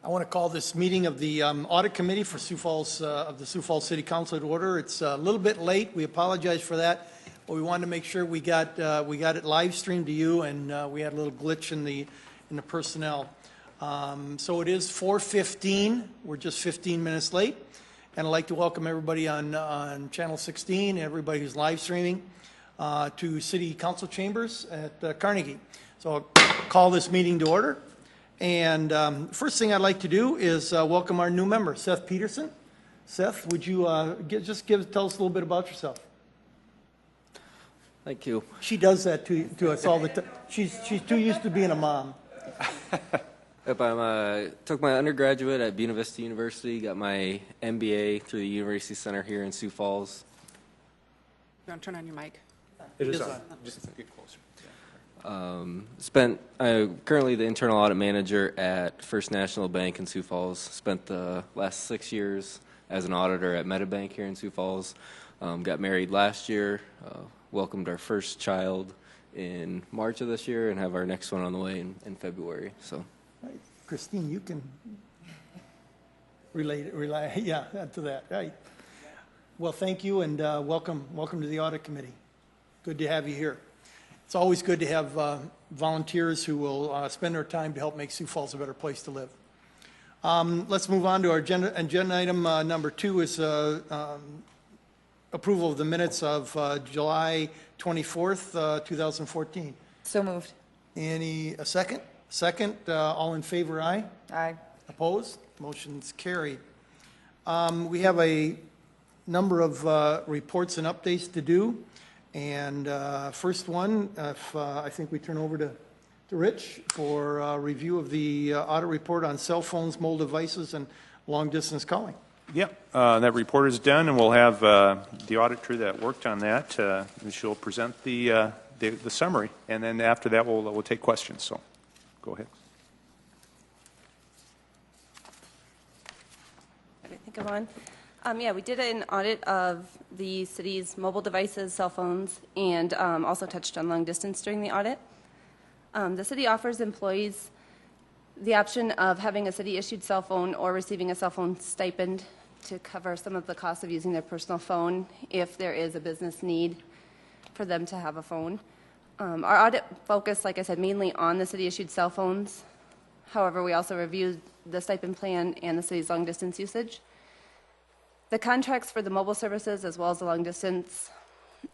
I want to call this meeting of the Audit Committee for Sioux Falls, of the Sioux Falls City Council to order. It's a little bit late. We apologize for that, but we wanted to make sure we got it live streamed to you, and we had a little glitch in the personnel. So it is 4:15. We're just 15 minutes late, and I'd like to welcome everybody on Channel 16, everybody who's live streaming to City Council Chambers at Carnegie. So I'll call this meeting to order. And first thing I'd like to do is welcome our new member, Seth Peterson. Seth, would you tell us a little bit about yourself? Thank you. She does that to us all the time. She's too used to being a mom. Yep, I took my undergraduate at Buena Vista University, got my MBA through the University Center here in Sioux Falls. You want to turn on your mic? It is on. Just get closer. I'm currently the internal audit manager at First National Bank in Sioux Falls. Spent the last 6 years as an auditor at MetaBank here in Sioux Falls. Got married last year, welcomed our first child in March of this year, and have our next one on the way in February. So, Right. Christine, you can rely to that. Right. Well, thank you, and welcome to the Audit Committee. Good to have you here. It's always good to have volunteers who will spend their time to help make Sioux Falls a better place to live. Let's move on to our agenda item number 2 is approval of the minutes of July 24th, 2014. So moved. A second? Second, all in favor, aye? Aye. Opposed? Motion's carried. We have a number of reports and updates to do. And first one, I think we turn over to Rich for review of the audit report on cell phones, mobile devices, and long-distance calling. Yep, that report is done, and we'll have the auditor that worked on that. She'll present the summary, and then after that, we'll take questions. So, go ahead. I think I'm on. Yeah, we did an audit of the city's mobile devices, cell phones, and also touched on long distance during the audit. The city offers employees the option of having a city-issued cell phone or receiving a cell phone stipend to cover some of the costs of using their personal phone if there is a business need for them to have a phone. Our audit focused, like I said, mainly on the city-issued cell phones. However, we also reviewed the stipend plan and the city's long-distance usage. The contracts for the mobile services as well as the long distance,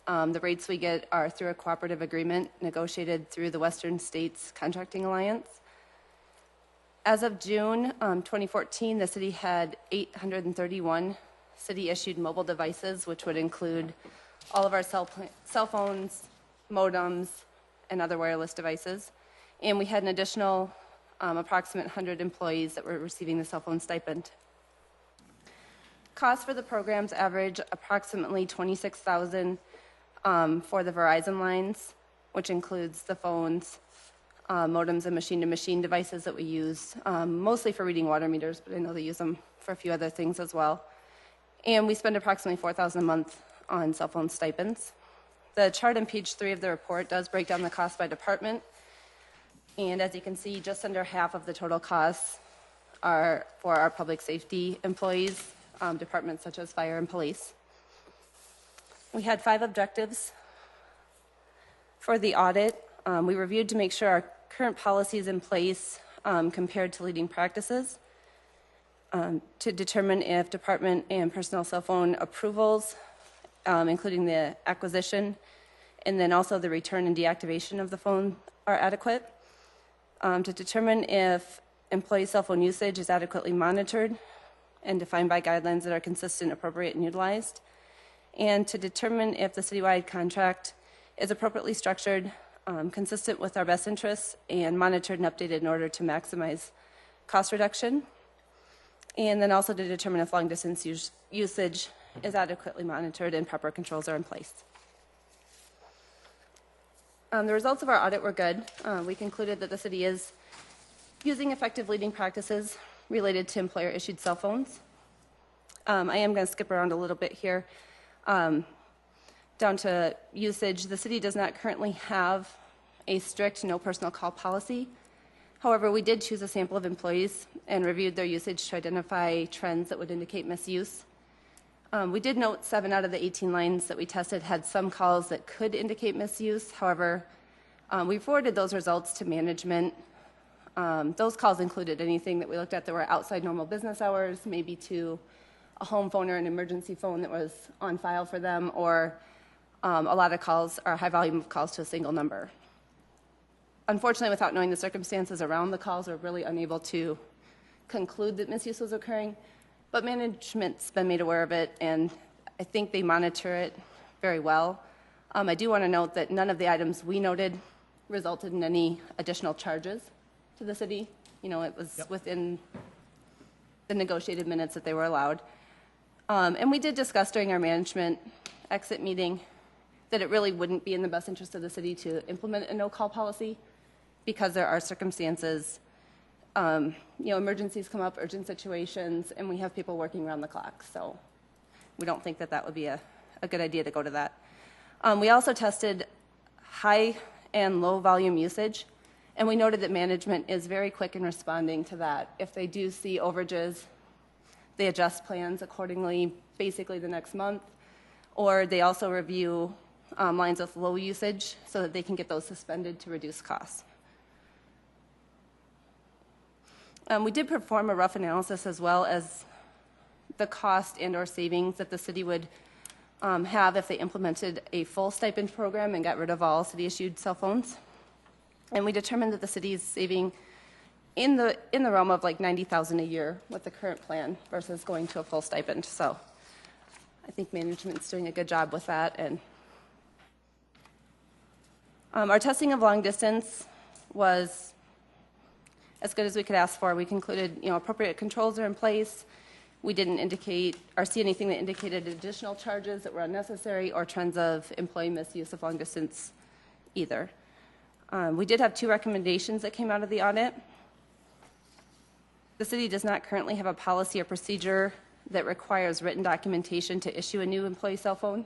the rates we get are through a cooperative agreement negotiated through the Western States Contracting Alliance. As of June 2014, the city had 831 city-issued mobile devices, which would include all of our cell phones, modems, and other wireless devices. And we had an additional approximate 100 employees that were receiving the cell phone stipend. Costs for the programs average approximately $26,000 for the Verizon lines, which includes the phones, modems, and machine-to-machine devices that we use, mostly for reading water meters, but I know they use them for a few other things as well. And we spend approximately $4,000 a month on cell phone stipends. The chart on page 3 of the report does break down the cost by department, and as you can see, just under half of the total costs are for our public safety employees, departments such as fire and police. We had 5 objectives for the audit. We reviewed to make sure our current policies in place compared to leading practices, to determine if department and personnel cell phone approvals, including the acquisition, and then also the return and deactivation of the phone are adequate, to determine if employee cell phone usage is adequately monitored and defined by guidelines that are consistent, appropriate, and utilized, and to determine if the citywide contract is appropriately structured, consistent with our best interests, and monitored and updated in order to maximize cost reduction, and then also to determine if long-distance usage is adequately monitored and proper controls are in place. The results of our audit were good. We concluded that the city is using effective leading practices related to employer-issued cell phones. I am going to skip around a little bit here. Down to usage, the city does not currently have a strict no personal call policy. However, we did choose a sample of employees and reviewed their usage to identify trends that would indicate misuse. We did note 7 out of the 18 lines that we tested had some calls that could indicate misuse. However, we forwarded those results to management. Those calls included anything that we looked at that were outside normal business hours, maybe to a home phone or an emergency phone that was on file for them, or a lot of calls or a high volume of calls to a single number. Unfortunately, without knowing the circumstances around the calls, we're really unable to conclude that misuse was occurring. But management's been made aware of it, and I think they monitor it very well. I do want to note that none of the items we noted resulted in any additional charges to the city. You know, it was within the negotiated minutes that they were allowed. And we did discuss during our management exit meeting that it really wouldn't be in the best interest of the city to implement a no-call policy because there are circumstances, emergencies come up, urgent situations, and we have people working around the clock. So we don't think that that would be a good idea to go to that. We also tested high and low volume usage, and we noted that management is very quick in responding to that. If they do see overages, they adjust plans accordingly, basically the next month, or they also review lines with low usage so that they can get those suspended to reduce costs. We did perform a rough analysis as well as the cost and or savings that the city would have if they implemented a full stipend program and got rid of all city-issued cell phones. And we determined that the city is saving in the realm of like $90,000 a year with the current plan versus going to a full stipend. So I think management's doing a good job with that. And our testing of long distance was as good as we could ask for. We concluded, appropriate controls are in place. We didn't indicate or see anything that indicated additional charges that were unnecessary or trends of employee misuse of long distance either. We did have 2 recommendations that came out of the audit. The city does not currently have a policy or procedure that requires written documentation to issue a new employee cell phone.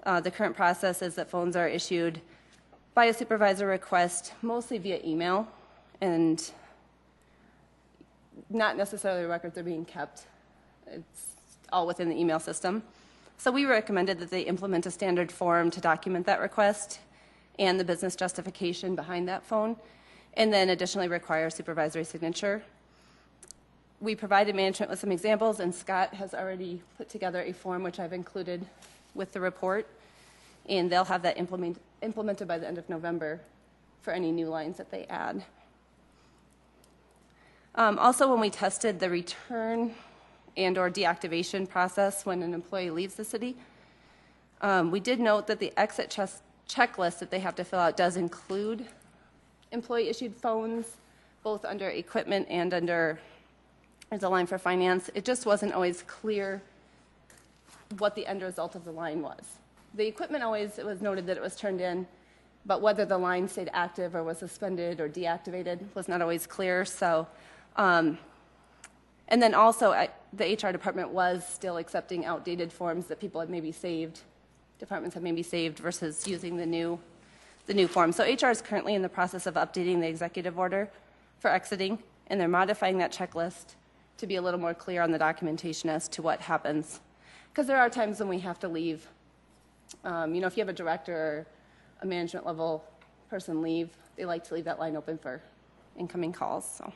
The current process is that phones are issued by a supervisor request, mostly via email, and not necessarily records are being kept. It's all within the email system. So we recommended that they implement a standard form to document that request and the business justification behind that phone, and then additionally require supervisory signature. We provided management with some examples, and Scott has already put together a form which I've included with the report, and they'll have that implemented by the end of November for any new lines that they add. Also, when we tested the return and or deactivation process when an employee leaves the city, we did note that the exit checklist that they have to fill out does include employee-issued phones, both under equipment and under, there's a line for finance. It just wasn't always clear what the end result of the line was. The equipment always, it was noted that it was turned in, but whether the line stayed active or was suspended or deactivated was not always clear. So, and then also the HR department was still accepting outdated forms that people had maybe saved, departments had maybe saved versus using the new form. So HR is currently in the process of updating the executive order for exiting, and they're modifying that checklist to be a little more clear on the documentation as to what happens. Because there are times when we have to leave. If you have a director or a management level person leave, they like to leave that line open for incoming calls. So.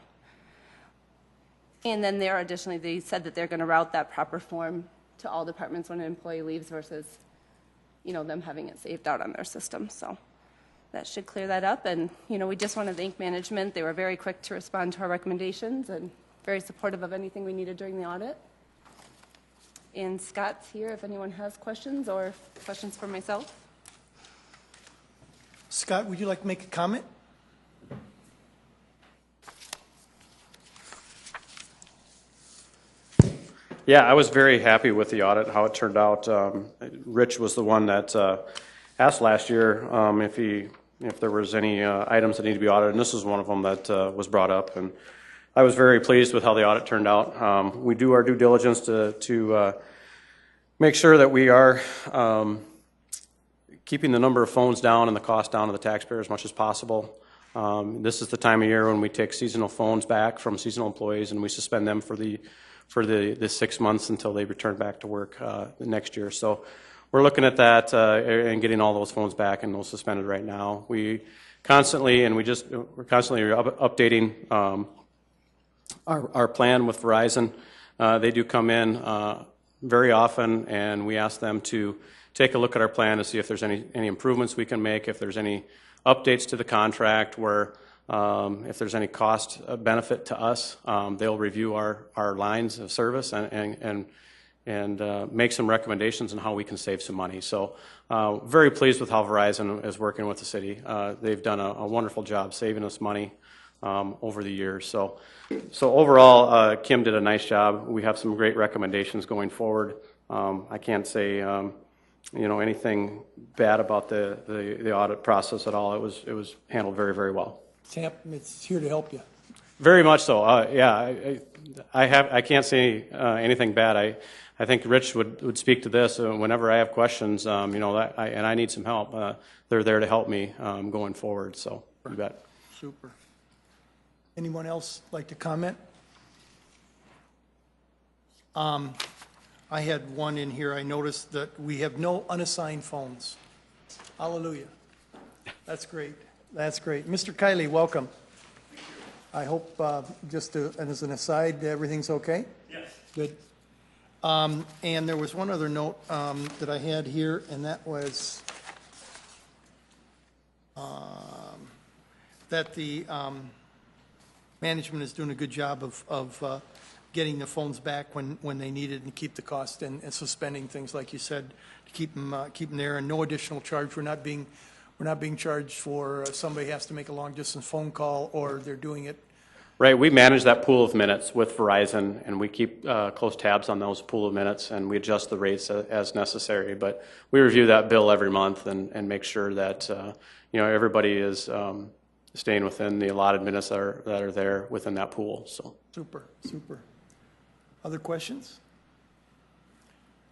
And then there additionally, they said that they're going to route that proper form to all departments when an employee leaves versus, them having it saved out on their system. So that should clear that up. And, we just want to thank management. They were very quick to respond to our recommendations and very supportive of anything we needed during the audit. And Scott's here if anyone has questions or questions for myself. Scott, would you like to make a comment? Yeah, I was very happy with the audit, how it turned out. Rich was the one that asked last year if there was any items that need to be audited, and this is one of them that was brought up. And I was very pleased with how the audit turned out. We do our due diligence to make sure that we are keeping the number of phones down and the cost down to the taxpayer as much as possible. This is the time of year when we take seasonal phones back from seasonal employees, and we suspend them for the 6 months until they return back to work the next year. So we're looking at that and getting all those phones back and those suspended right now. We're constantly updating our plan with Verizon. They do come in very often, and we ask them to take a look at our plan to see if there's any improvements we can make, if there's any updates to the contract, where if there's any cost benefit to us, they'll review our lines of service and make some recommendations on how we can save some money. So very pleased with how Verizon is working with the city. They've done a wonderful job saving us money over the years. So overall, Kim did a nice job. We have some great recommendations going forward. I can't say anything bad about the audit process at all. It was handled very, very well. Sam, it's here to help you. Very much so. I can't say anything bad. I think Rich would speak to this. Whenever I have questions, and I need some help, they're there to help me going forward. So you bet. Super. Anyone else like to comment? I had one in here. I noticed that we have no unassigned phones. Hallelujah. That's great. That's great. Mr. Kiley, welcome. I hope, and as an aside, everything's okay? Yes. Good. And there was one other note that I had here, and that was that the management is doing a good job of getting the phones back when they need it and keep the cost and suspending things, like you said, to keep them there, and no additional charge. We're not being charged for somebody has to make a long distance phone call or they're doing it. Right, we manage that pool of minutes with Verizon, and we keep close tabs on those pool of minutes, and we adjust the rates as necessary. But we review that bill every month and make sure that everybody is staying within the allotted minutes that are there within that pool. So Super. Other questions?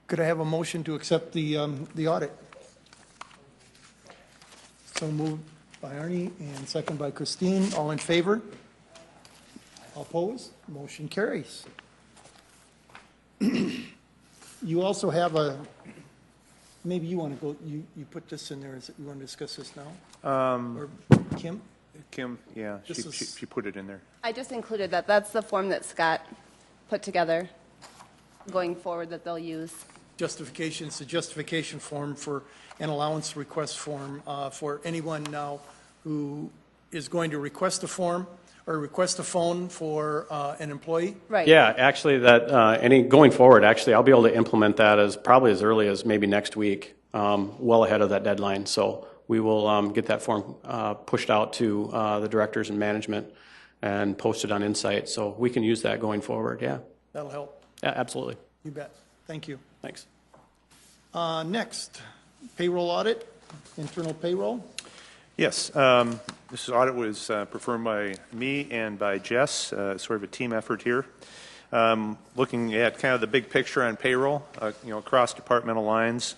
Could I have a motion to accept the audit? So moved by Arnie and second by Christine. All in favor? All opposed? Motion carries. You also have maybe you want to go, you put this in there. You want to discuss this now? Or Kim? Kim, yeah, she put it in there. I just included that. That's the form that Scott put together going forward that they'll use. Justification, it's a justification form for an allowance request form for anyone now who is going to request a form or request a phone for an employee? Right. yeah, actually, that going forward, actually, I'll be able to implement that probably as early as maybe next week, well ahead of that deadline. So we will get that form pushed out to the directors and management and posted on Insight, so we can use that going forward. Yeah. That'll help. Yeah, absolutely. You bet. Thank you. Thanks. Next, payroll audit, internal payroll. Yes, this audit was performed by me and by Jess, sort of a team effort here. Looking at kind of the big picture on payroll, across departmental lines.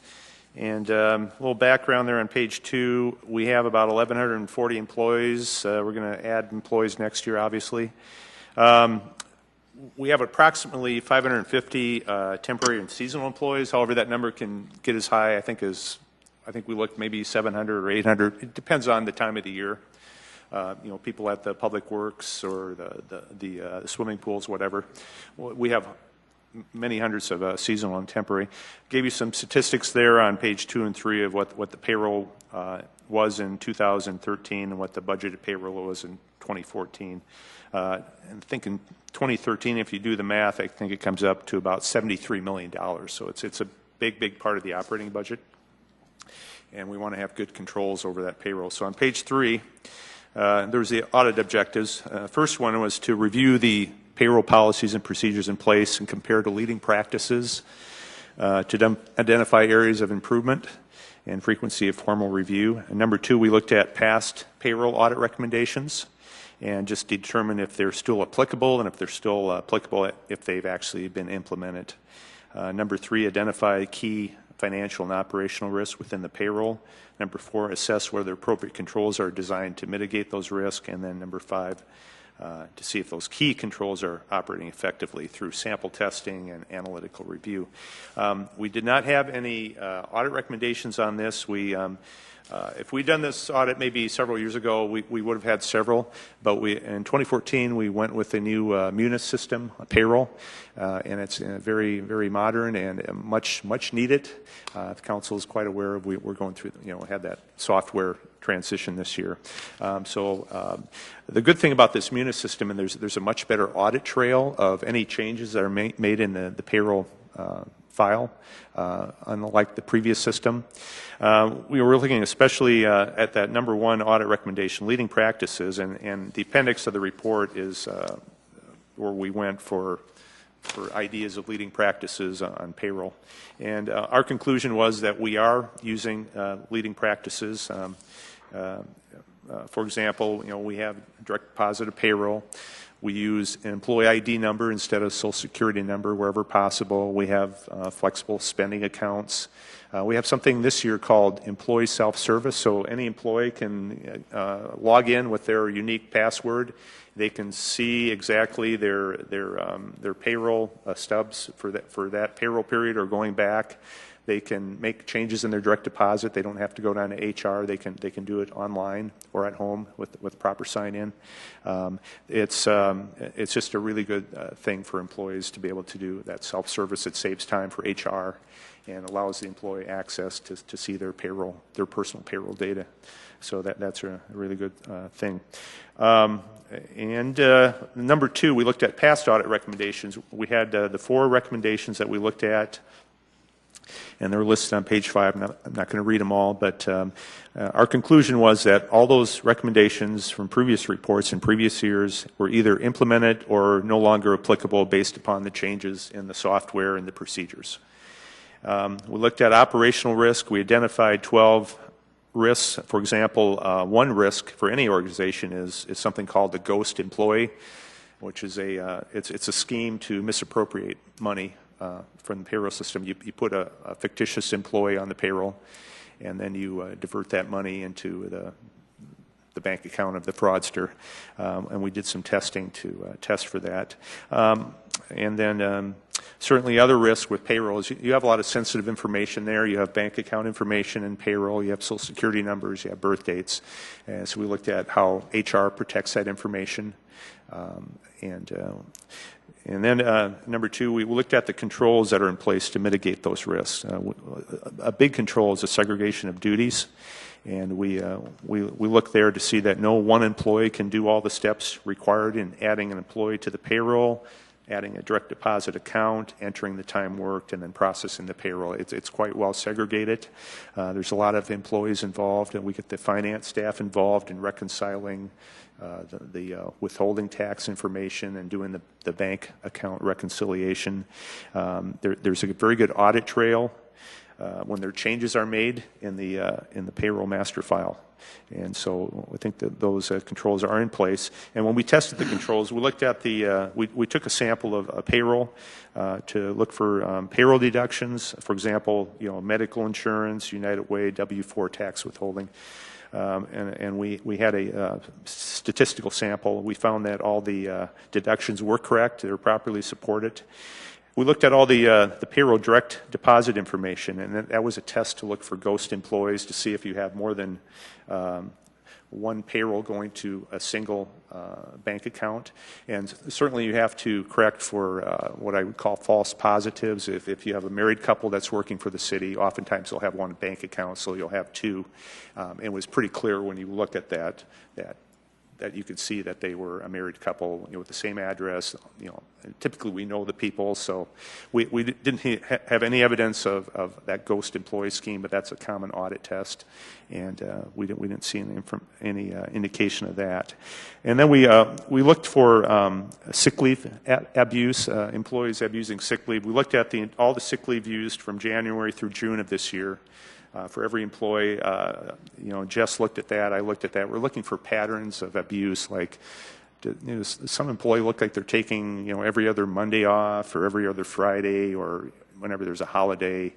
And a little background there on page 2, we have about 1,140 employees. We're going to add employees next year, obviously. We have approximately 550 temporary and seasonal employees. However, that number can get as high, I think we looked maybe 700 or 800. It depends on the time of the year. People at the public works or the swimming pools, whatever. We have many hundreds of seasonal and temporary. Gave you some statistics there on page 2 and 3 of what the payroll was in 2013 and what the budgeted payroll was in 2014. And I think in 2013, if you do the math, I think it comes up to about $73 million. So it's a big part of the operating budget. And we want to have good controls over that payroll. So on page 3, there was the audit objectives. First one was to review the payroll policies and procedures in place and compare to leading practices to identify areas of improvement and frequency of formal review. And number 2, we looked at past payroll audit recommendations and just determine if they're still applicable and if they're still applicable if they've actually been implemented. Number 3, identify key financial and operational risks within the payroll. Number 4, assess whether appropriate controls are designed to mitigate those risks. And then number 5, to see if those key controls are operating effectively through sample testing and analytical review. We did not have any audit recommendations on this. If we'd done this audit maybe several years ago, we would have had several, but in 2014 we went with a new Munis system, payroll, and it's very, very modern and much needed. The council is quite aware of. We're going through, had that software transition this year. The good thing about this Munis system, and there's a much better audit trail of any changes that are made in the payroll file, unlike the previous system. We were looking especially at that number 1 audit recommendation, leading practices, and the appendix of the report is where we went for ideas of leading practices on payroll. And our conclusion was that we are using leading practices. For example, we have direct deposit of payroll. We use an employee ID number instead of Social Security number wherever possible. We have flexible spending accounts. We have something this year called employee self-service, so any employee can log in with their unique password. They can see exactly their payroll stubs for that payroll period or going back. They can make changes in their direct deposit. They don't have to go down to HR. They can do it online or at home with proper sign-in. It's just a really good thing for employees to be able to do that self-service. It saves time for HR and allows the employee access to see their personal payroll data. So that's a really good thing. And number 2, we looked at past audit recommendations. We had the 4 recommendations that we looked at, and they're listed on page 5. I'm not going to read them all, but our conclusion was that all those recommendations from previous reports in previous years were either implemented or no longer applicable based upon the changes in the software and the procedures. We looked at operational risk. We identified 12 risks. For example, one risk for any organization is something called the ghost employee, which is it's a scheme to misappropriate money from the payroll system. You put a fictitious employee on the payroll, and then you divert that money into the bank account of the fraudster. And we did some testing to test for that. And then certainly other risks with payroll is you have a lot of sensitive information there. You have bank account information in payroll. You have Social Security numbers. You have birth dates. And so we looked at how HR protects that information. And then number 2, we looked at the controls that are in place to mitigate those risks. A big control is the segregation of duties. And we look there to see that no one employee can do all the steps required in adding an employee to the payroll, adding a direct deposit account, entering the time worked, and then processing the payroll. It's quite well segregated. There's a lot of employees involved, and we get the finance staff involved in reconciling the withholding tax information and doing the bank account reconciliation. There's a very good audit trail when their changes are made in the payroll master file. And so I think that those controls are in place. And when we tested the controls, we looked at we took a sample of payroll to look for payroll deductions. For example, medical insurance, United Way, W-4 tax withholding. And we had a statistical sample. We found that all the deductions were correct. They were properly supported. We looked at all the payroll direct deposit information, and that was a test to look for ghost employees to see if you have more than one payroll going to a single bank account. And certainly you have to correct for what I would call false positives. If you have a married couple that's working for the city, oftentimes they'll have one bank account, so you'll have 2. It was pretty clear when you look at that you could see that they were a married couple, with the same address. Typically we know the people, so we didn't have any evidence of that ghost employee scheme, but that's a common audit test, and we didn't see any indication of that. And then we looked for sick leave abuse, employees abusing sick leave. We looked at all the sick leave used from January through June of this year. For every employee, Jess looked at that, I looked at that. We're looking for patterns of abuse, like some employee look like they're taking, every other Monday off or every other Friday or whenever there's a holiday.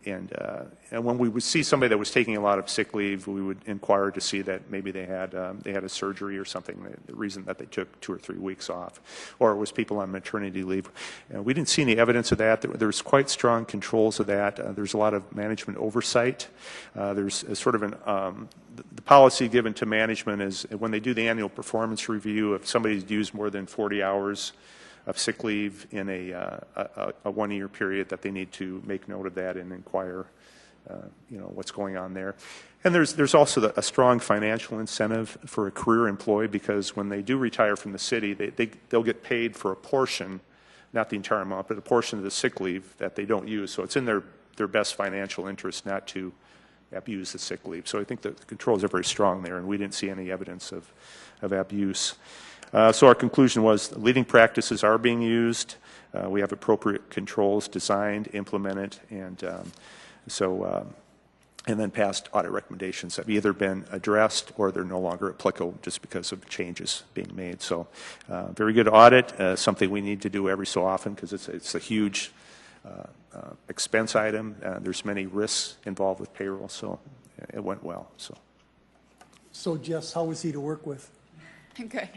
when we would see somebody that was taking a lot of sick leave, we would inquire to see that maybe they had a surgery or something, the reason that they took 2 or 3 weeks off, or it was people on maternity leave. We didn't see any evidence of that. There's quite strong controls of that. There's a lot of management oversight. There's a sort of the policy given to management is when they do the annual performance review, if somebody's used more than 40 hours of sick leave in a 1-year period, that they need to make note of that and inquire, what's going on there. And there's also a strong financial incentive for a career employee, because when they do retire from the city, they'll get paid for a portion, not the entire amount, but a portion of the sick leave that they don't use. So it's in their best financial interest not to abuse the sick leave. So I think the controls are very strong there, and we didn't see any evidence of abuse. So our conclusion was leading practices are being used. We have appropriate controls designed, implemented, and and then past audit recommendations have either been addressed or they're no longer applicable just because of changes being made. So very good audit, something we need to do every so often because it's a huge expense item. There's many risks involved with payroll, so it went well. So Jess, how was he to work with? Good.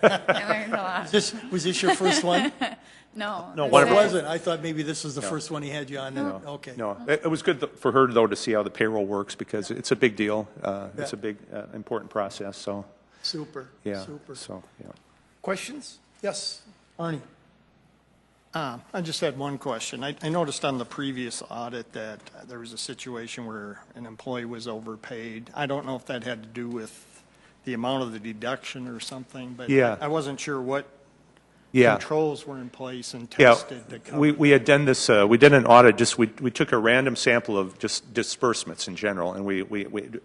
I learned a lot. Was this your first one? No. Well, it wasn't. I thought maybe this was the first one he had you on. No. Okay. No, it was good for her, though, to see how the payroll works because it's a big deal. It's a big, important process. So Super. yeah. Super. So yeah. Questions? Yes, Arnie. I just had one question. I noticed on the previous audit that there was a situation where an employee was overpaid. I don't know if that had to do with the amount of the deduction or something, but Yeah. I wasn't sure what Yeah. controls were in place and Yeah, tested to cover. we had done this, we did an audit, we took a random sample of just disbursements in general, and we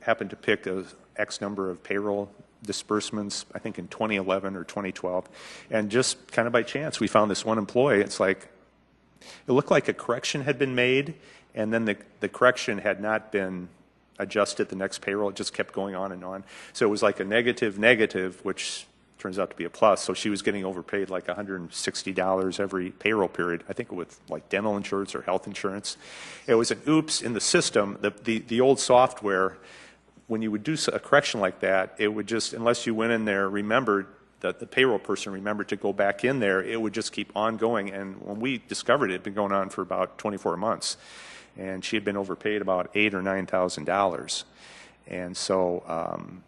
happened to pick a X number of payroll disbursements, I think in 2011 or 2012, and just kind of by chance, we found this one employee. It's like, it looked like a correction had been made, and then the correction had not been adjusted the next payroll. It just kept going on and on. So it was like a negative, which turns out to be a plus. So she was getting overpaid like $160 every payroll period, I think with like dental insurance or health insurance. It was an oops in the system. The old software, when you would do a correction like that, it would just, unless you went in there, remembered that the payroll person remembered to go back in there, it would just keep on going. And when we discovered it, it'd been going on for about 24 months. And she had been overpaid about $8,000 or $9,000. And so,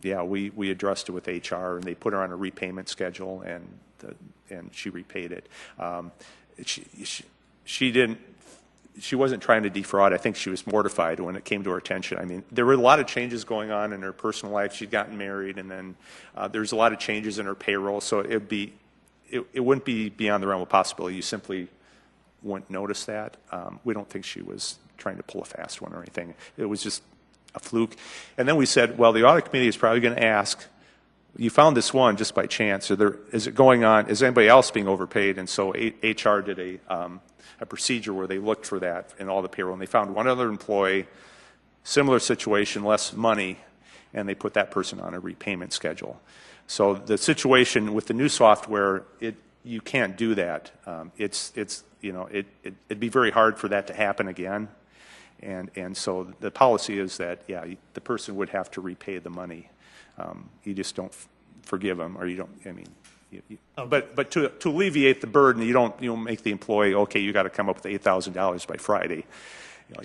yeah, we addressed it with HR, and they put her on a repayment schedule, and she repaid it. She wasn't trying to defraud. I think she was mortified when it came to her attention. I mean, there were a lot of changes going on in her personal life. She'd gotten married, and then there's a lot of changes in her payroll. So it wouldn't be beyond the realm of possibility. You simply wouldn't notice that. We don't think she was trying to pull a fast one or anything. It was just a fluke. And then we said, well, the audit committee is probably going to ask, you found this one just by chance. Is it going on? Is anybody else being overpaid? And so HR did a procedure where they looked for that in all the payroll, and they found one other employee, similar situation, less money, and they put that person on a repayment schedule. So the situation with the new software, you can't do that. It'd be very hard for that to happen again. And so the policy is that, yeah, the person would have to repay the money. You just don't forgive them, or you don't, I mean, but to alleviate the burden, you don't make the employee, okay, you got to come up with $8,000 by Friday.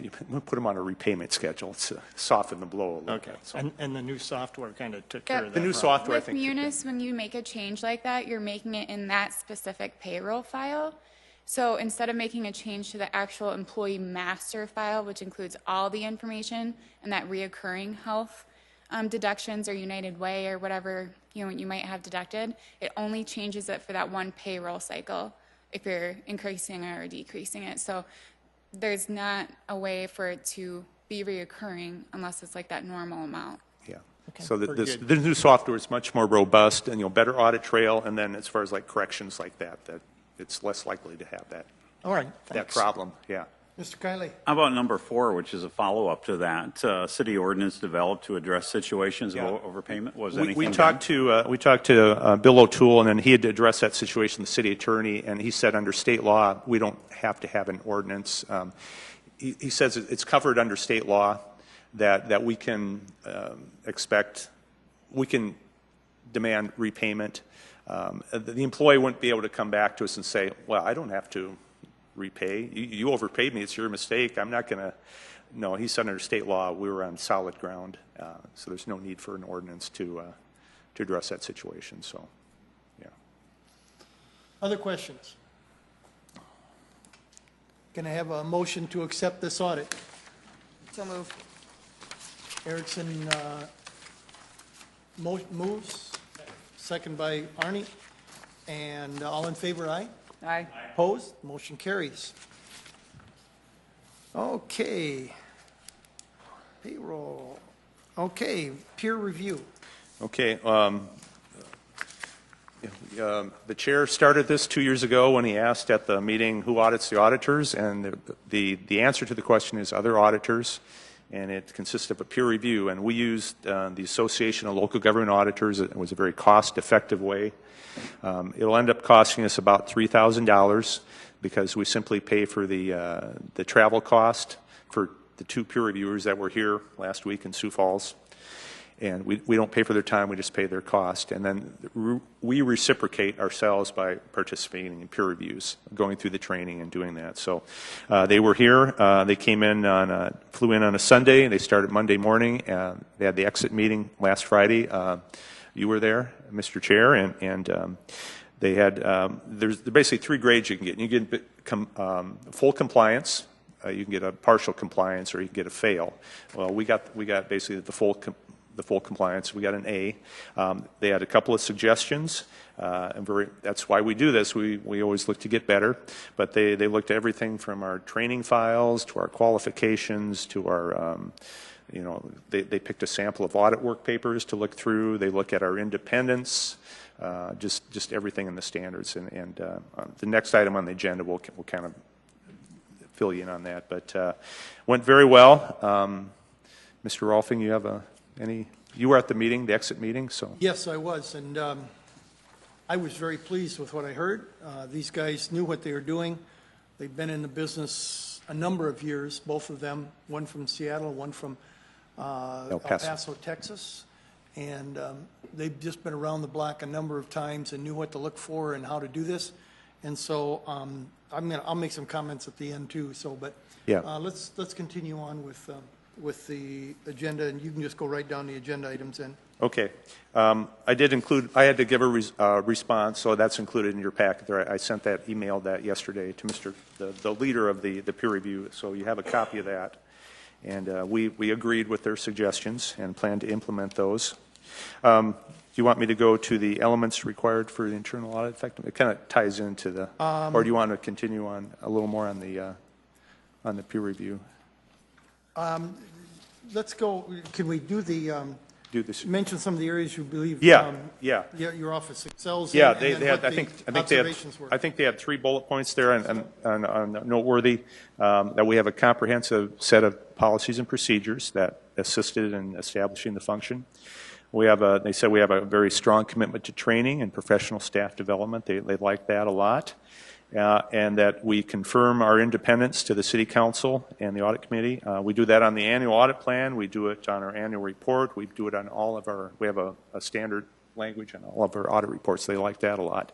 You put them on a repayment schedule to soften the blow a little bit. So. And the new software kind of took care of that. The new software, I With think. Munis, when you make a change like that, you're making it in that specific payroll file. So instead of making a change to the actual employee master file, which includes all the information and that reoccurring health deductions or United Way or whatever you might have deducted, it only changes it for that one payroll cycle if you're increasing or decreasing it. So there's not a way for it to be reoccurring unless it's like that normal amount. Yeah. Okay. So the new software is much more robust and better audit trail, and then as far as like corrections like that it's less likely to have that. All right. That problem. Yeah. Mr. Kiley. How about number 4, which is a follow-up to that? City ordinance developed to address situations of overpayment. Was anything we talked to Bill O'Toole, and then he had to address that situation, the city attorney, and he said under state law we don't have to have an ordinance. he says it's covered under state law, that we can we can demand repayment. The employee wouldn't be able to come back to us and say, well, I don't have to repay. You overpaid me. It's your mistake. I'm not going to. No, he said under state law we were on solid ground, so there's no need for an ordinance to address that situation. So, yeah. Other questions? Can I have a motion to accept this audit? So moved. Erickson moves, second by Arnie, and all in favor, aye? Aye. Opposed? Motion carries. Okay. Payroll. Okay, peer review. Okay. The chair started this 2 years ago when he asked at the meeting who audits the auditors, and the answer to the question is other auditors, and it consists of a peer review. And we used the Association of Local Government Auditors. It was a very cost-effective way. It'll end up costing us about $3,000 because we simply pay for the travel cost for the 2 peer reviewers that were here last week in Sioux Falls. And we don't pay for their time, we just pay their cost. And then we reciprocate ourselves by participating in peer reviews, going through the training and doing that. So they were here, they came in flew in on a Sunday, they started Monday morning, they had the exit meeting last Friday. You were there, Mr. Chair, and they had, there's basically 3 grades you can get. You can get full compliance, you can get a partial compliance, or you can get a fail. Well, we got basically the full compliance. We got an A. They had a couple of suggestions, and that's why we do this. We always look to get better, but they looked at everything from our training files to our qualifications to our, they picked a sample of audit work papers to look through. They look at our independence, just everything in the standards. And the next item on the agenda will kind of fill you in on that, but went very well. Mr. Rolfing, you have you were at the meeting, the exit meeting, so. Yes, I was, and I was very pleased with what I heard. These guys knew what they were doing. They've been in the business a number of years, both of them, one from Seattle, one from El Paso, Texas. And they've just been around the block a number of times and knew what to look for and how to do this. And so I'll make some comments at the end too. So, but yeah. Let's continue on with the agenda, and you can just go right down the agenda items then. Okay. I had to give a response, so that's included in your packet there. I sent that, emailed that yesterday to the leader of the peer review, so you have a copy of that. And we agreed with their suggestions and plan to implement those. Do you want me to go to the elements required for the internal audit? In fact, it kind of ties into the, or do you want to continue on a little more on the peer review? Let's go, can we do Do this. mention some of the areas you believe Yeah. your office excels in? Yeah, and they then had. what I think they had 3 bullet points there on noteworthy. That we have a comprehensive set of policies and procedures that assisted in establishing the function. They said we have a very strong commitment to training and professional staff development. They like that a lot. And that we confirm our independence to the City Council and the Audit Committee. We do that on the annual audit plan. We do it on our annual report. We do it on all of our, we have a standard language on all of our audit reports. They like that a lot.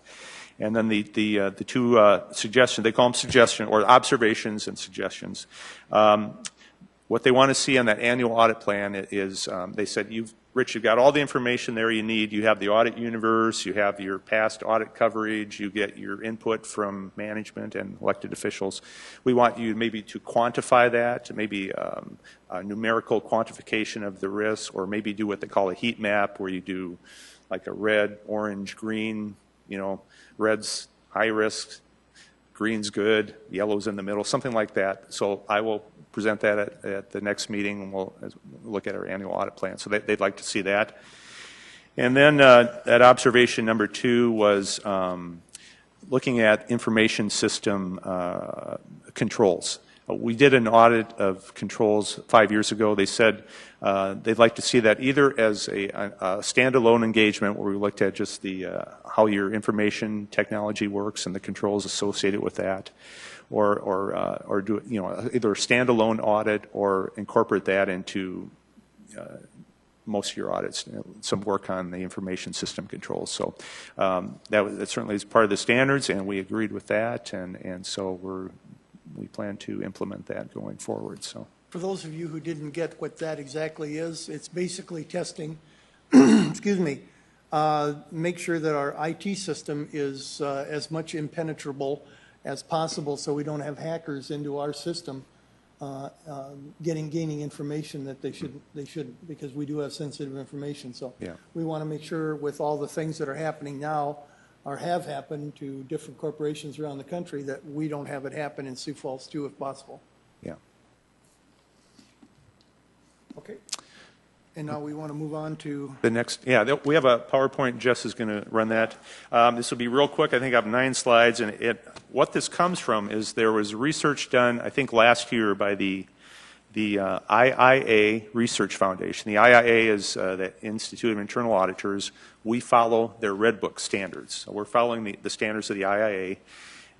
And then the 2 suggestions, they call them suggestions or observations and suggestions. What they want to see on that annual audit plan is, they said, Rich, you've got all the information there you need. You have the audit universe, you have your past audit coverage, you get your input from management and elected officials. We want you maybe to quantify that, maybe a numerical quantification of the risk, or maybe do what they call a heat map, where you do like a red, orange, green, red's high risk, green's good, yellow's in the middle, something like that. So I will present that at the next meeting, and we'll look at our annual audit plan. So they'd like to see that. And then that observation number 2 was looking at information system controls. We did an audit of controls 5 years ago. They said they'd like to see that either as a standalone engagement where we looked at just how your information technology works and the controls associated with that, or do either a standalone audit or incorporate that into most of your audits, some work on the information system controls. So that certainly is part of the standards, and we agreed with that, and so we plan to implement that going forward. So, For those of you who didn't get what that exactly is, it's basically testing, excuse me, make sure that our IT system is as much impenetrable as possible so we don't have hackers into our system gaining information that they shouldn't, because we do have sensitive information. So yeah. we want to make sure with all the things that are happening now or have happened to different corporations around the country that we don't have it happen in Sioux Falls too, if possible. Yeah. Okay. And now we want to move on to The next, we have a PowerPoint. Jess is going to run that. This will be real quick. I think I have 9 slides, and what this comes from is there was research done, I think, last year by the IIA Research Foundation. The IIA is the Institute of Internal Auditors. We follow their Red Book standards. So we're following the standards of the IIA.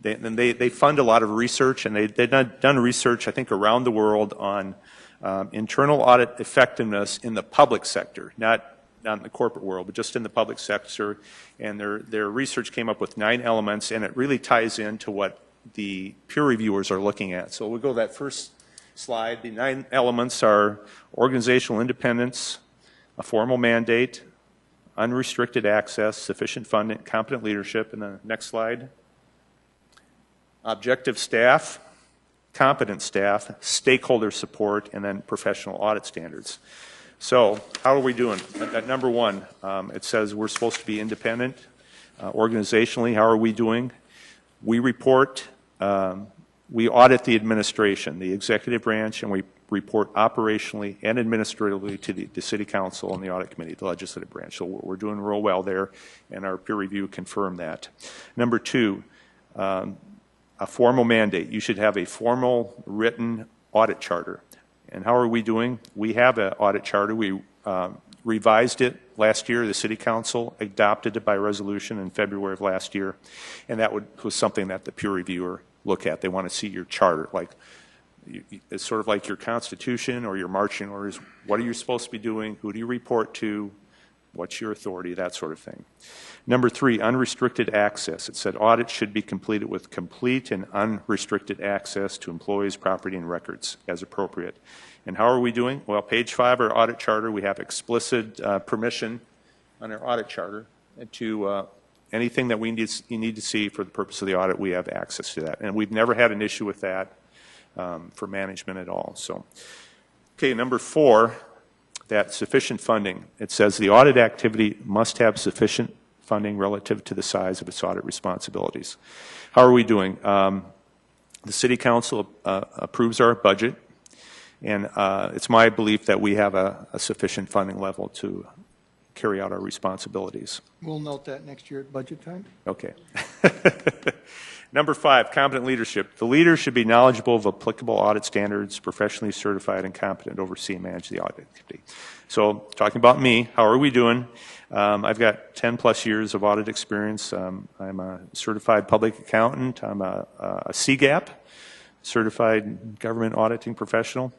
They fund a lot of research, and they've done research, I think, around the world on internal audit effectiveness in the public sector, not in the corporate world, but just in the public sector. And their research came up with 9 elements, and it really ties into what the peer reviewers are looking at. So we'll go to that first slide. The 9 elements are organizational independence, a formal mandate, unrestricted access, sufficient funding, competent leadership. And the next slide, objective staff, competent staff, stakeholder support, and then professional audit standards. So how are we doing? At number 1, it says we're supposed to be independent. Organizationally, how are we doing? We report, we audit the administration, the executive branch, and we report operationally and administratively to the City Council and the Audit Committee, the legislative branch. So we're doing real well there, and our peer review confirmed that. Number 2, a formal mandate. You should have a formal written audit charter. And how are we doing? We have an audit charter. We revised it last year. The City Council adopted it by resolution in February of last year. And that was something that the peer reviewer look at. They want to see your charter. It's sort of like your constitution or your marching orders. What are you supposed to be doing? Who do you report to? What's your authority? That sort of thing. Number 3, unrestricted access. It said audits should be completed with complete and unrestricted access to employees, property, and records as appropriate. And how are we doing? Well, page 5 of our audit charter, we have explicit permission on our audit charter to anything that you need to see for the purpose of the audit. We have access to that, and we've never had an issue with that for management at all. So, okay, number 4. That sufficient funding. It says the audit activity must have sufficient funding relative to the size of its audit responsibilities. How are we doing? The City Council approves our budget, and it's my belief that we have a sufficient funding level to carry out our responsibilities. We'll note that next year at budget time. Okay. Number 5, competent leadership. The leader should be knowledgeable of applicable audit standards, professionally certified, and competent to oversee and manage the audit activity. So, talking about me, how are we doing? I've got 10-plus years of audit experience. I'm a certified public accountant. I'm a CGAP, certified government auditing professional.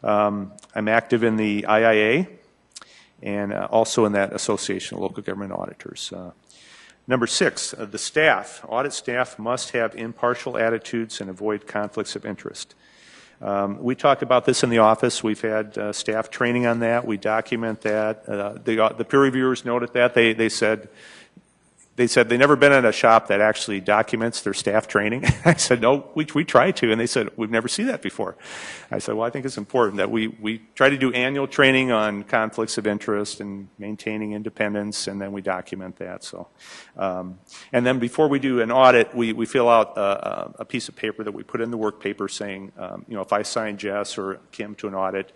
I'm active in the IIA and also in that Association of Local Government Auditors. Number 6, the staff. Audit staff must have impartial attitudes and avoid conflicts of interest. We talk about this in the office. We've had staff training on that. We document that. The peer reviewers noted that. They said they've never been in a shop that actually documents their staff training. I said, no, we try to. And they said, we've never seen that before. I said, well, I think it's important that we try to do annual training on conflicts of interest and maintaining independence, and then we document that. So, and then before we do an audit, we fill out a piece of paper that we put in the work paper saying, if I sign Jess or Kim to an audit,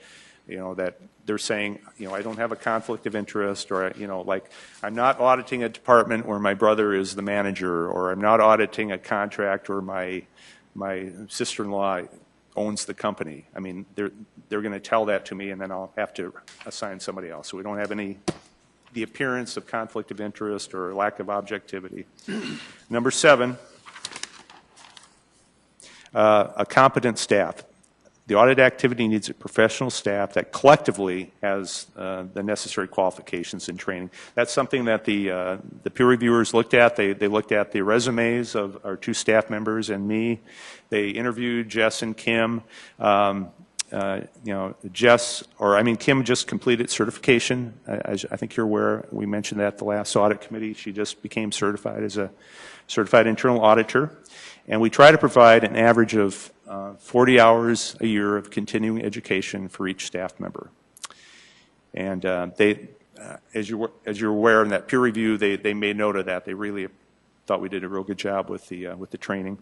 that they're saying, I don't have a conflict of interest, or, like, I'm not auditing a department where my brother is the manager, or I'm not auditing a contract where my sister-in-law owns the company. I mean, they're going to tell that to me, and then I'll have to assign somebody else. So we don't have the appearance of conflict of interest or lack of objectivity. Number 7, a competent staff. The audit activity needs a professional staff that collectively has the necessary qualifications and training. That's something that the peer reviewers looked at. They looked at the resumes of our 2 staff members and me. They interviewed Jess and Kim. Kim just completed certification. As I think you're aware, we mentioned that at the last audit committee. She just became certified as a certified internal auditor. And we try to provide an average of 40 hours a year of continuing education for each staff member. And as you're aware in that peer review, they made note of that. They really thought we did a real good job with the training.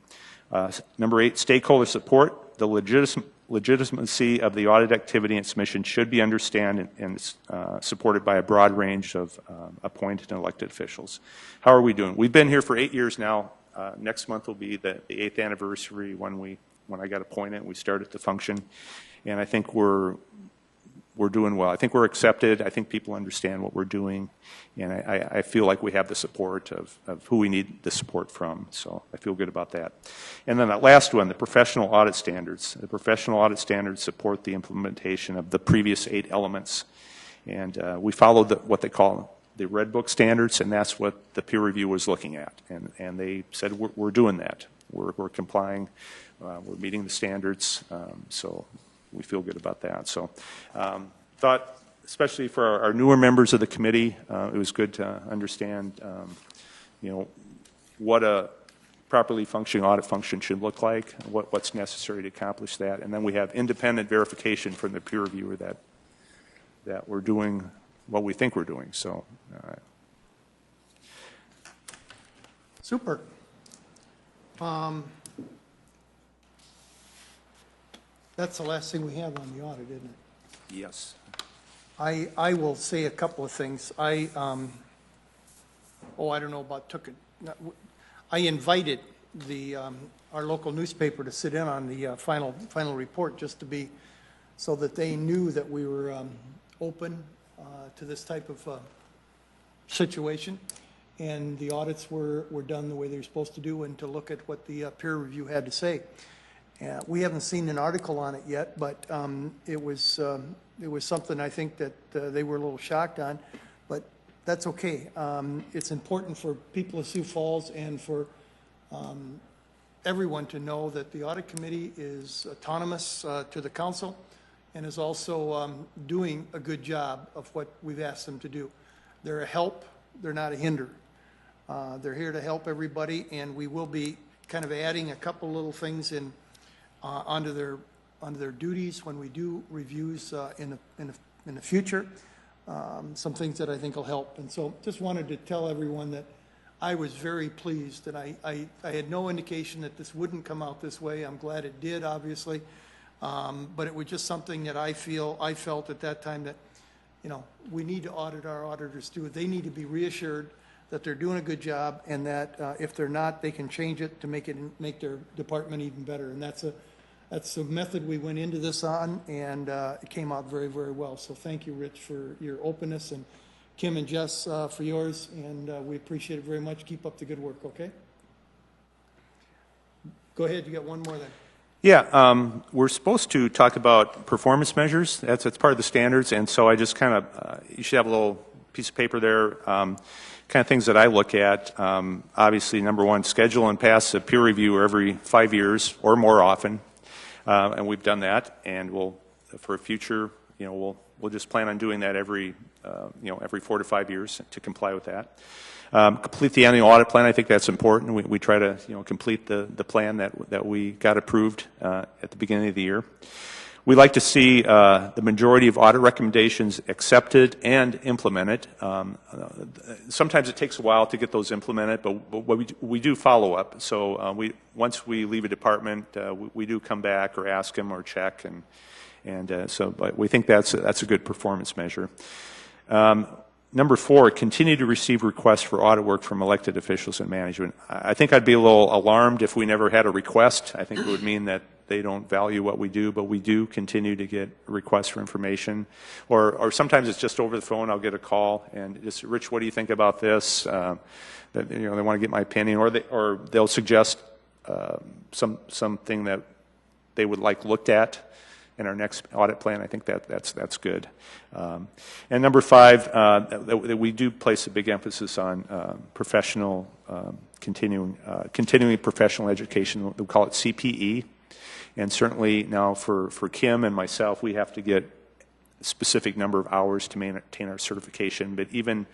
Number 8, stakeholder support. The legitimacy of the audit activity and its mission should be understood and supported by a broad range of appointed and elected officials. How are we doing? We've been here for 8 years now. Next month will be the 8th anniversary when I got appointed and we started to function, and I think we're doing well. I think we're accepted. I think people understand what we're doing, and I feel like we have the support of who we need the support from, so I feel good about that. And then that last one, the professional audit standards. The professional audit standards support the implementation of the previous 8 elements, and we followed what they call the Red Book standards, and that's what the peer review was looking at, and they said we're doing that. We're complying. We're meeting the standards, so we feel good about that. So thought, especially for our newer members of the committee, it was good to understand, what a properly functioning audit function should look like, what's necessary to accomplish that, and then we have independent verification from the peer reviewer that we're doing what we think we're doing. So, Super. That's the last thing we have on the audit, isn't it? yes. I will say a couple of things. I don't know about took it. I invited our local newspaper to sit in on the final report, just to be, so that they knew that we were open to this type of situation, and the audits were done the way they're supposed to do, and to look at what the peer review had to say. We haven't seen an article on it yet, but it was something I think that they were a little shocked on, but that's okay. It's important for people of Sioux Falls and for everyone to know that the audit committee is autonomous to the council, and is also doing a good job of what we've asked them to do. They're a help, they're not a hinder. They're here to help everybody, and we will be kind of adding a couple little things in onto their duties when we do reviews in the future. Some things that I think will help. And so just wanted to tell everyone that I was very pleased, and I had no indication that this wouldn't come out this way. I'm glad it did, obviously. But it was just something that I felt at that time that, we need to audit our auditors too. They need to be reassured that they're doing a good job, and that if they're not, they can change it to make their department even better. And that's a method we went into this on, and it came out very, very well. So thank you, Rich, for your openness, and Kim and Jess for yours, and we appreciate it very much. Keep up the good work, okay? Go ahead, you got one more then. Yeah, we're supposed to talk about performance measures. That's part of the standards, and so I just kind of, you should have a little piece of paper there, kind of things that I look at. Obviously, number one, schedule and pass a peer review every 5 years or more often, and we've done that, and we'll, for a future, we'll just plan on doing that every 4 to 5 years to comply with that. Complete the annual audit plan. I think that's important. We try to complete the plan that we got approved at the beginning of the year. We like to see the majority of audit recommendations accepted and implemented. Sometimes it takes a while to get those implemented, but we do follow up. So once we leave a department, we do come back or ask them or check, but we think that's a good performance measure. Number 4, continue to receive requests for audit work from elected officials and management. I think I'd be a little alarmed if we never had a request. I think it would mean that they don't value what we do, but we do continue to get requests for information. Or sometimes it's just over the phone, I'll get a call, and just, Rich, what do you think about this? That, they want to get my opinion, or they'll suggest something that they would like looked at in our next audit plan. I think that's good. And number 5, that we do place a big emphasis on professional, continuing professional education. We call it CPE. And certainly now for Kim and myself, we have to get a specific number of hours to maintain our certification. But even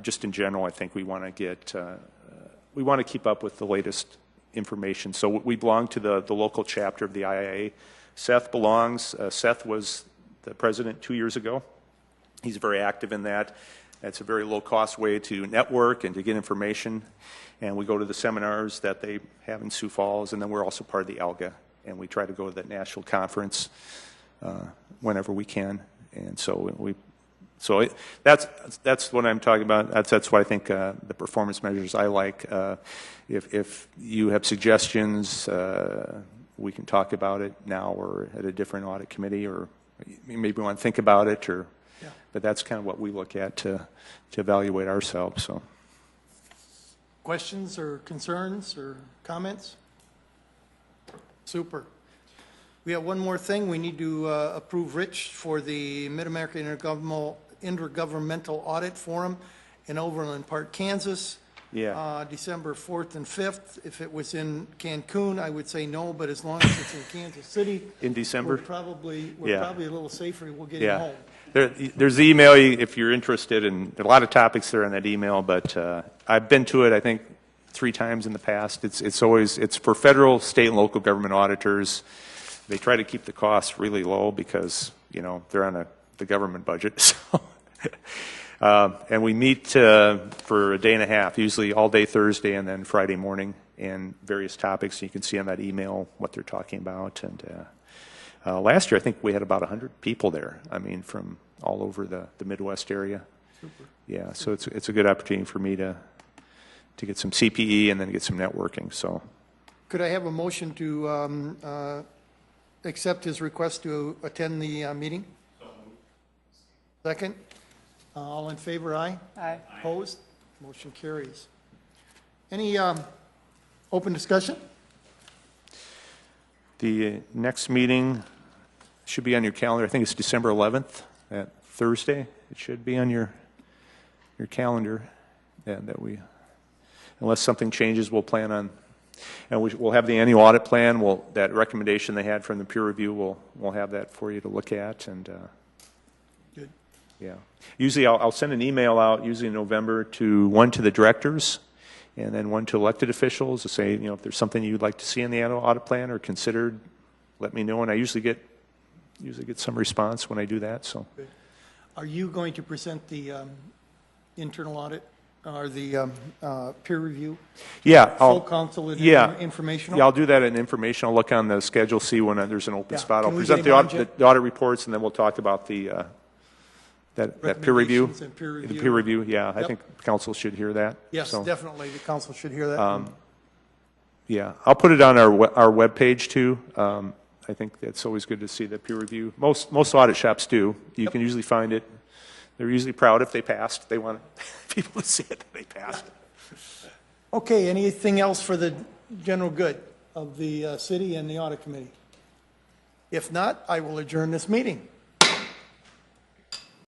just in general, I think we want to keep up with the latest information. So we belong to the local chapter of the IIA. Seth belongs. Seth was the president 2 years ago. He's very active in that. That's a very low-cost way to network and to get information. And we go to the seminars that they have in Sioux Falls, and then we're also part of the ALGA. And we try to go to that national conference whenever we can. And so that's what I'm talking about. That's what I think the performance measures I like. If you have suggestions, we can talk about it now or at a different audit committee, or maybe we want to think about it. But that's kind of what we look at to evaluate ourselves. So, Questions or concerns or comments? Super. We have one more thing. We need to approve Rich for the MidAmerica Intergovernmental Audit Forum in Overland Park, Kansas. Yeah. December 4th and 5th. If it was in Cancun, I would say no, but as long as it's in Kansas City. In December? We're probably a little safer. We'll get him home. There's the email if you're interested, and there are a lot of topics there in that email, but I've been to it, I think, 3 times in the past. It's for federal, state, and local government auditors. They try to keep the costs really low because, they're on the government budget. So. And we meet for a day and a half, usually all day Thursday and then Friday morning, and various topics. You can see on that email what they're talking about. And last year, I think we had about 100 people there. I mean, from all over the Midwest area. Super. Yeah, so it's a good opportunity for me to get some CPE and then get some networking. So, could I have a motion to accept his request to attend the meeting? Second. All in favor, aye? Aye. Opposed? Motion carries. Any open discussion? The next meeting should be on your calendar. I think it's December 11th, that Thursday. It should be on your calendar. Unless something changes, we'll plan on, and we'll have the annual audit plan. That recommendation they had from the peer review, we'll have that for you to look at. And good. Yeah. Usually I'll send an email out, usually in November, one to the directors, and then one to elected officials to say, if there's something you'd like to see in the annual audit plan or considered, let me know. And I usually get some response when I do that. So, are you going to present the internal audit or the peer review? Yeah. Full council informational? Yeah, I'll do that in information. I'll look on the schedule, see when there's an open spot. I'll Can we present get the audit reports, and then we'll talk about the that peer review. And peer review. The peer review, yeah. Yep. I think council should hear that. Yes, so. Definitely. The council should hear that. Yeah, I'll put it on our webpage too. I think it's always good to see the peer review. Most audit shops do. You can usually find it. They're usually proud if they passed. They want people to see it that they passed. Okay, anything else for the general good of the city and the audit committee? If not, I will adjourn this meeting.